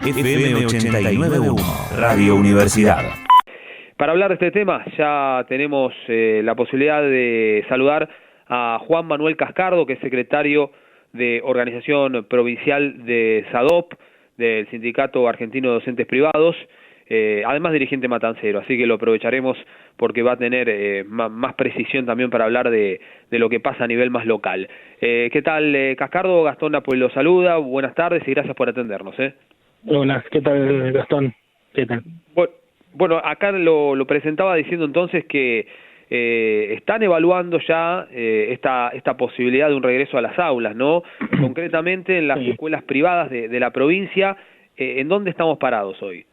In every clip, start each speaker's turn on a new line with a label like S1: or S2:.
S1: FM 89.1, Radio Universidad.
S2: Para hablar de este tema ya tenemos la posibilidad de saludar a Juan Manuel Cascardo, que es secretario de Organización Provincial de SADOP, del Sindicato Argentino de Docentes Privados, además dirigente matancero, así que lo aprovecharemos porque va a tener más precisión también para hablar de lo que pasa a nivel más local. ¿Qué tal, Cascardo? Gastón Napoli lo saluda, buenas tardes y gracias por atendernos.
S3: Hola, ¿qué tal, Gastón? ¿Qué tal?
S2: Bueno, acá lo presentaba diciendo entonces que están evaluando ya esta posibilidad de un regreso a las aulas, ¿no? Concretamente en las escuelas privadas de la provincia. ¿En dónde estamos parados hoy?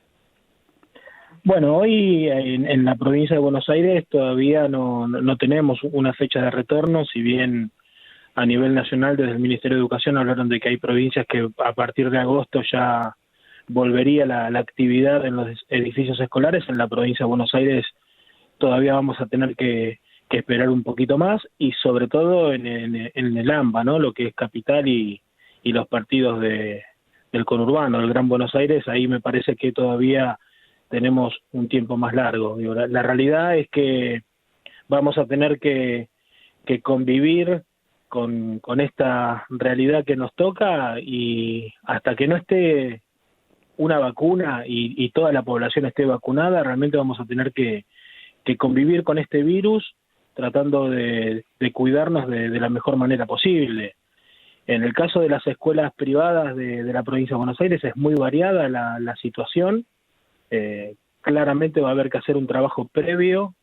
S3: Bueno, hoy en la provincia de Buenos Aires todavía no tenemos una fecha de retorno, si bien a nivel nacional desde el Ministerio de Educación hablaron de que hay provincias que a partir de agosto ya volvería la actividad en los edificios escolares. En la provincia de Buenos Aires todavía vamos a tener que esperar un poquito más, y sobre todo en el AMBA, ¿no? Lo que es Capital y los partidos del conurbano, del Gran Buenos Aires. Ahí me parece que todavía tenemos un tiempo más largo. Digo, la realidad es que vamos a tener que convivir con esta realidad que nos toca, y hasta que no esté una vacuna y toda la población esté vacunada, realmente vamos a tener que convivir con este virus, tratando de cuidarnos de la mejor manera posible. En el caso de las escuelas privadas de la provincia de Buenos Aires es muy variada la situación. Claramente va a haber que hacer un trabajo previo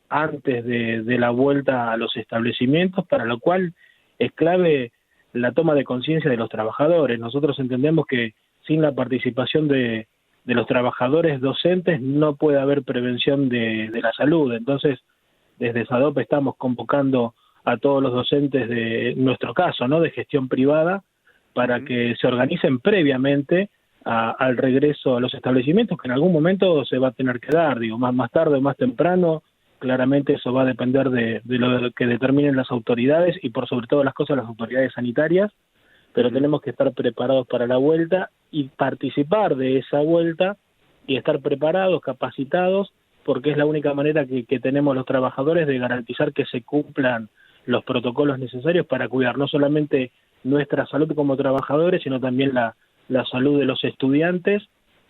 S3: antes de la vuelta a los establecimientos, para lo cual es clave la toma de conciencia de los trabajadores. Nosotros entendemos que sin la participación de los trabajadores docentes no puede haber prevención de la salud. Entonces, desde SADOP estamos convocando a todos los docentes de nuestro caso, ¿no?, de gestión privada, para que se organicen previamente al regreso a los establecimientos, que en algún momento se va a tener que dar, digo, más tarde o más temprano. Claramente eso va a depender de lo que determinen las autoridades, y por sobre todas las cosas las autoridades sanitarias, pero tenemos que estar preparados para la vuelta y participar de esa vuelta y estar preparados, capacitados, porque es la única manera que tenemos los trabajadores de garantizar que se cumplan los protocolos necesarios para cuidar no solamente nuestra salud como trabajadores, sino también la salud de los estudiantes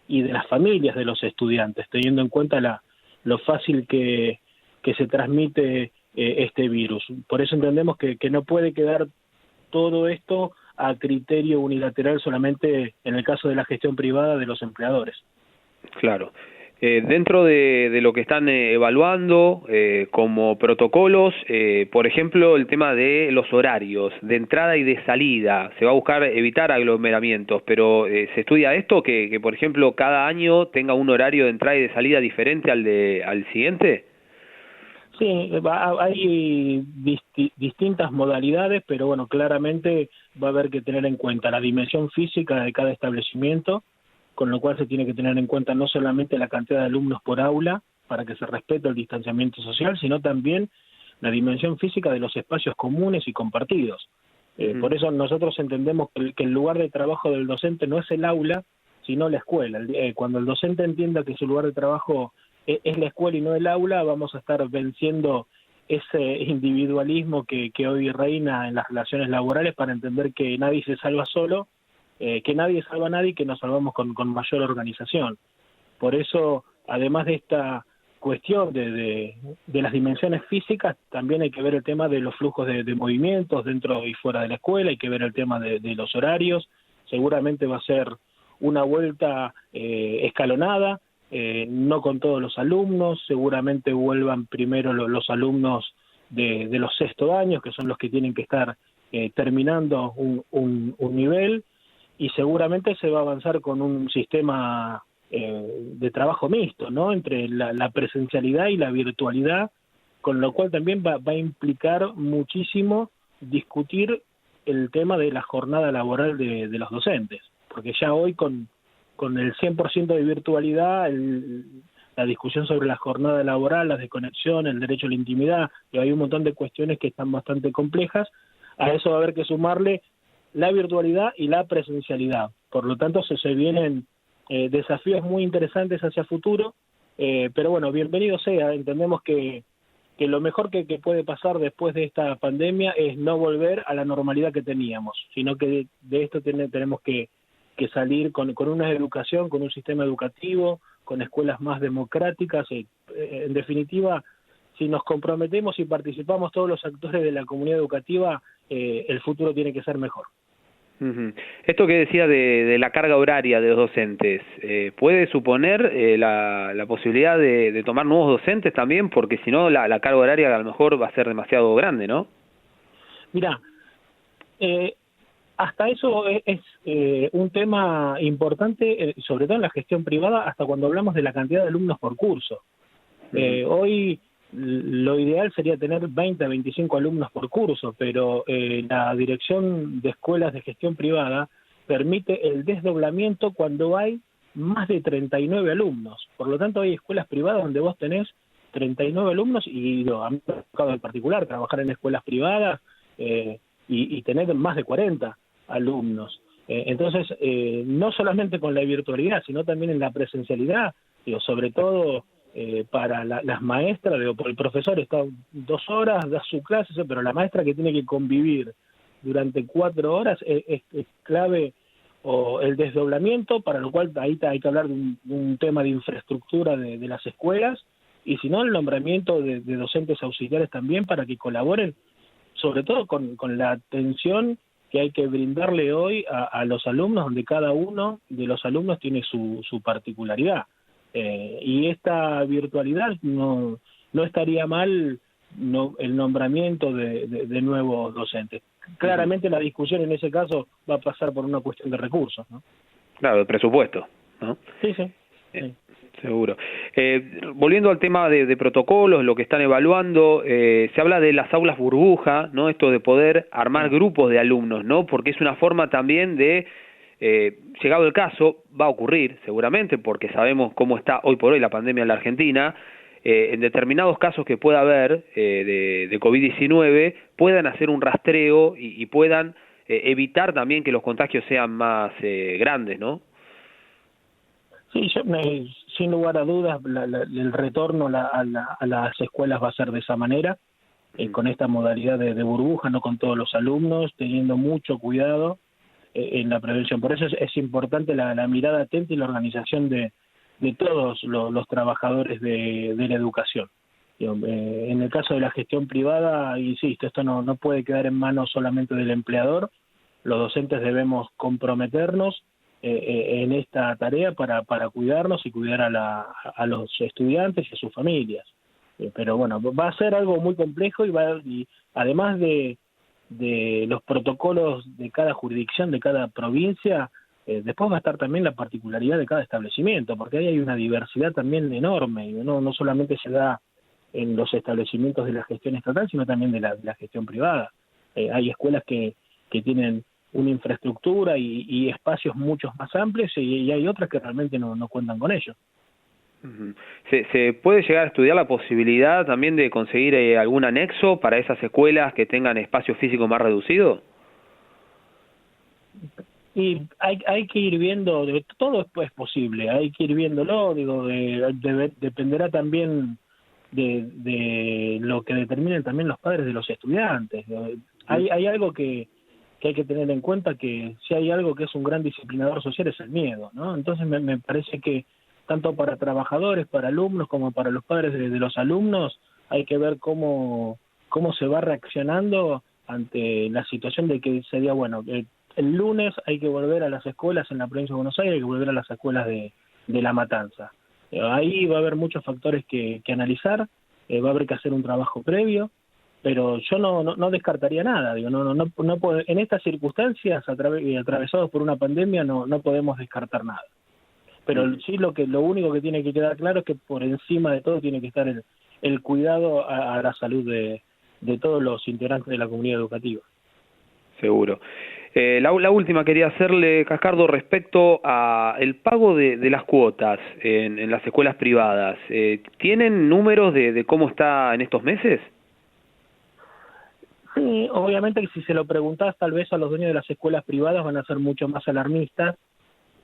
S3: y de las familias de los estudiantes, teniendo en cuenta lo fácil que se transmite este virus. Por eso entendemos que no puede quedar todo esto a criterio unilateral solamente en el caso de la gestión privada de los empleadores.
S2: Claro. Dentro de lo que están evaluando como protocolos, por ejemplo, el tema de los horarios de entrada y de salida, se va a buscar evitar aglomeramientos, pero ¿se estudia esto, que por ejemplo cada año tenga un horario de entrada y de salida diferente al siguiente?
S3: Sí, hay distintas modalidades, pero bueno, claramente va a haber que tener en cuenta la dimensión física de cada establecimiento, con lo cual se tiene que tener en cuenta no solamente la cantidad de alumnos por aula, para que se respete el distanciamiento social, sino también la dimensión física de los espacios comunes y compartidos. Por eso nosotros entendemos que el lugar de trabajo del docente no es el aula, sino la escuela. Cuando el docente entienda que su lugar de trabajo es la escuela y no el aula, vamos a estar venciendo ese individualismo que hoy reina en las relaciones laborales, para entender que nadie se salva solo, que nadie salva a nadie, y que nos salvamos con mayor organización. Por eso, además de esta cuestión de las dimensiones físicas, también hay que ver el tema de los flujos de movimientos dentro y fuera de la escuela, hay que ver el tema de los horarios. Seguramente va a ser una vuelta escalonada, no con todos los alumnos. Seguramente vuelvan primero los alumnos de los sexto años, que son los que tienen que estar terminando un nivel, y seguramente se va a avanzar con un sistema de trabajo mixto, ¿no?, entre la presencialidad y la virtualidad, con lo cual también va a implicar muchísimo discutir el tema de la jornada laboral de los docentes, porque ya hoy con el 100% de virtualidad, la discusión sobre la jornada laboral, la desconexión, el derecho a la intimidad, y hay un montón de cuestiones que están bastante complejas. A eso va a haber que sumarle la virtualidad y la presencialidad. Por lo tanto, se vienen desafíos muy interesantes hacia futuro, pero bueno, bienvenido sea. Entendemos que lo mejor que puede pasar después de esta pandemia es no volver a la normalidad que teníamos, sino que de esto tenemos que salir con una educación, con un sistema educativo, con escuelas más democráticas. En definitiva, si nos comprometemos y participamos todos los actores de la comunidad educativa, el futuro tiene que ser mejor.
S2: Uh-huh. Esto que decía de la carga horaria de los docentes, ¿puede suponer la posibilidad de tomar nuevos docentes también? Porque si no, la carga horaria a lo mejor va a ser demasiado grande, ¿no?
S3: Mirá, hasta eso es un tema importante, sobre todo en la gestión privada, hasta cuando hablamos de la cantidad de alumnos por curso. Hoy lo ideal sería tener 20 a 25 alumnos por curso, pero la Dirección de Escuelas de Gestión Privada permite el desdoblamiento cuando hay más de 39 alumnos. Por lo tanto, hay escuelas privadas donde vos tenés 39 alumnos, y a mí me ha tocado en particular trabajar en escuelas privadas y tener más de 40 alumnos. Entonces, no solamente con la virtualidad, sino también en la presencialidad, sobre todo para las maestras, el profesor está 2 horas, da su clase, pero la maestra que tiene que convivir durante 4 horas es clave, o el desdoblamiento, para lo cual ahí hay que hablar de un tema de infraestructura de las escuelas, y si no, el nombramiento de docentes auxiliares también para que colaboren, sobre todo con la atención que hay que brindarle hoy a los alumnos, donde cada uno de los alumnos tiene su particularidad. Y esta virtualidad no estaría mal, el nombramiento de nuevos docentes. Claramente la discusión en ese caso va a pasar por una cuestión de recursos, ¿no?
S2: Claro, de presupuesto, ¿no?
S3: Sí.
S2: Seguro. Volviendo al tema de protocolos, lo que están evaluando, se habla de las aulas burbuja, ¿no? Esto de poder armar grupos de alumnos, ¿no? Porque es una forma también de, llegado el caso, va a ocurrir seguramente, porque sabemos cómo está hoy por hoy la pandemia en la Argentina, en determinados casos que pueda haber de COVID-19, puedan hacer un rastreo y puedan evitar también que los contagios sean más grandes, ¿no?
S3: Sí, sin lugar a dudas, el retorno a las escuelas va a ser de esa manera, con esta modalidad de burbuja, no con todos los alumnos, teniendo mucho cuidado en la prevención. Por eso es importante la mirada atenta y la organización de todos los trabajadores de la educación. En el caso de la gestión privada, insisto, esto no puede quedar en manos solamente del empleador. Los docentes debemos comprometernos en esta tarea para cuidarnos y cuidar a los estudiantes y a sus familias. Pero bueno, va a ser algo muy complejo, y además de los protocolos de cada jurisdicción, de cada provincia, después va a estar también la particularidad de cada establecimiento, porque ahí hay una diversidad también enorme, y no solamente se da en los establecimientos de la gestión estatal, sino también de la gestión privada. Hay escuelas que tienen una infraestructura y espacios mucho más amplios, y hay otras que realmente no cuentan con ello.
S2: ¿Se puede llegar a estudiar la posibilidad también de conseguir algún anexo para esas escuelas que tengan espacio físico más reducido?
S3: Y hay que ir viendo, todo es posible, hay que ir viéndolo, dependerá también de lo que determinen también los padres de los estudiantes. Hay algo que hay que tener en cuenta, que si hay algo que es un gran disciplinador social es el miedo, ¿no? Entonces me parece que tanto para trabajadores, para alumnos, como para los padres de los alumnos, hay que ver cómo se va reaccionando ante la situación de que sería, bueno, el lunes hay que volver a las escuelas en la provincia de Buenos Aires, hay que volver a las escuelas de La Matanza. Ahí va a haber muchos factores que analizar, va a haber que hacer un trabajo previo, pero yo no descartaría nada. No en estas circunstancias, atravesados por una pandemia, no podemos descartar nada. Pero sí, lo único que tiene que quedar claro es que por encima de todo tiene que estar el cuidado a la salud de todos los integrantes de la comunidad educativa.
S2: Seguro. La última quería hacerle, Cascardo, respecto a el pago de las cuotas en las escuelas privadas. ¿Tienen números de cómo está en estos meses?
S3: Sí, obviamente que si se lo preguntás tal vez a los dueños de las escuelas privadas van a ser mucho más alarmistas.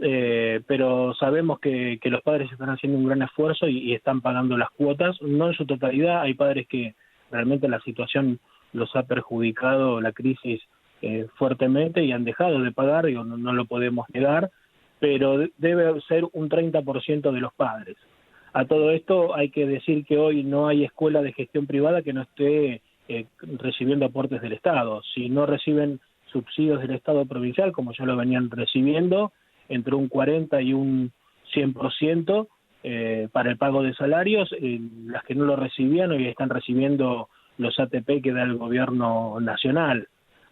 S3: pero sabemos que los padres están haciendo un gran esfuerzo y están pagando las cuotas, no en su totalidad. Hay padres que realmente la situación los ha perjudicado, la crisis, fuertemente, y han dejado de pagar, no lo podemos negar, pero debe ser un 30% de los padres. A todo esto hay que decir que hoy no hay escuela de gestión privada que no esté recibiendo aportes del Estado. Si no reciben subsidios del Estado provincial, como ya lo venían recibiendo, entre un 40 y un 100% para el pago de salarios, las que no lo recibían hoy están recibiendo los ATP que da el gobierno nacional.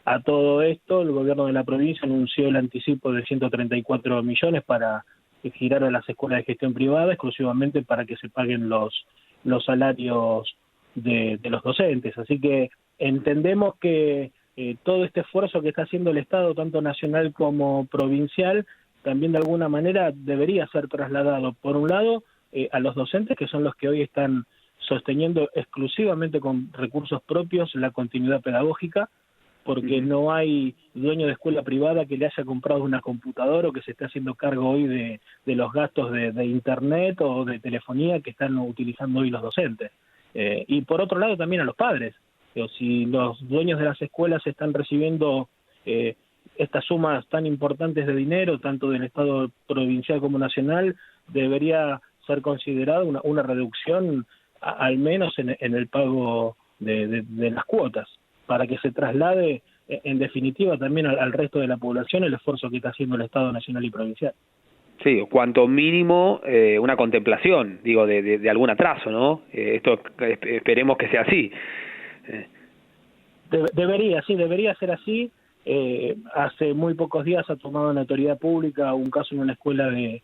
S3: A todo esto, el gobierno de la provincia anunció el anticipo de 134 millones para girar a las escuelas de gestión privada, exclusivamente para que se paguen los salarios de los docentes. Así que entendemos que todo este esfuerzo que está haciendo el Estado, tanto nacional como provincial, también de alguna manera debería ser trasladado, por un lado, a los docentes, que son los que hoy están sosteniendo exclusivamente con recursos propios la continuidad pedagógica, porque no hay dueño de escuela privada que le haya comprado una computadora o que se esté haciendo cargo hoy de los gastos de internet o de telefonía que están utilizando hoy los docentes. Y por otro lado también a los padres. Si los dueños de las escuelas están recibiendo estas sumas tan importantes de dinero, tanto del Estado provincial como nacional, debería ser considerada una reducción al menos en el pago de las cuotas, para que se traslade en definitiva también al resto de la población el esfuerzo que está haciendo el Estado nacional y provincial.
S2: Sí, cuanto mínimo una contemplación, digo, de algún atraso, ¿no? Esto esperemos que sea así.
S3: Debería ser así. Hace muy pocos días ha tomado en la autoridad pública un caso en una escuela de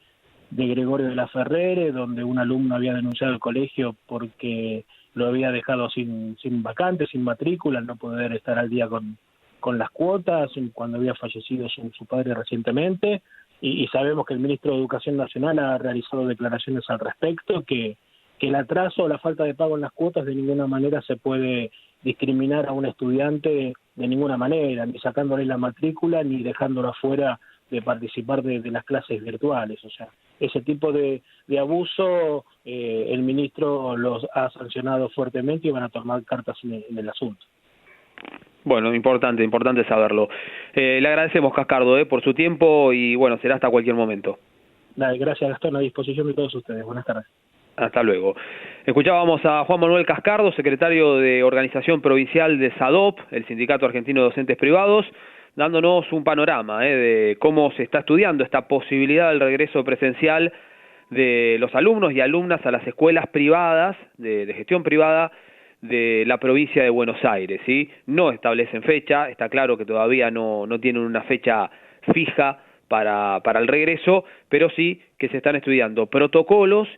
S3: Gregorio de la Ferrere, donde un alumno había denunciado al colegio porque lo había dejado sin vacante, sin matrícula, al no poder estar al día con las cuotas, cuando había fallecido su padre recientemente, y sabemos que el ministro de Educación Nacional ha realizado declaraciones al respecto, que el atraso o la falta de pago en las cuotas de ninguna manera se puede discriminar a un estudiante, de ninguna manera, ni sacándole la matrícula, ni dejándolo afuera de participar de las clases virtuales. O sea, ese tipo de abuso el ministro los ha sancionado fuertemente y van a tomar cartas en el asunto.
S2: Bueno, importante saberlo. Le agradecemos, Cascardo, por su tiempo y bueno, será hasta cualquier momento.
S3: Dale, gracias, Gastón, a disposición de todos ustedes. Buenas tardes.
S2: Hasta luego. Escuchábamos a Juan Manuel Cascardo, secretario de Organización Provincial de SADOP, el Sindicato Argentino de Docentes Privados, dándonos un panorama de cómo se está estudiando esta posibilidad del regreso presencial de los alumnos y alumnas a las escuelas privadas, de gestión privada, de la provincia de Buenos Aires, ¿sí? No establecen fecha, está claro que todavía no tienen una fecha fija para el regreso, pero sí que se están estudiando protocolos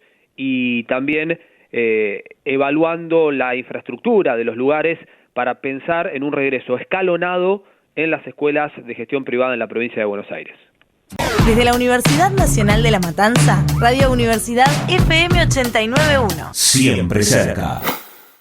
S2: y también evaluando la infraestructura de los lugares para pensar en un regreso escalonado en las escuelas de gestión privada en la provincia de Buenos Aires.
S4: Desde la Universidad Nacional de La Matanza, Radio Universidad FM 89.1.
S1: Siempre cerca.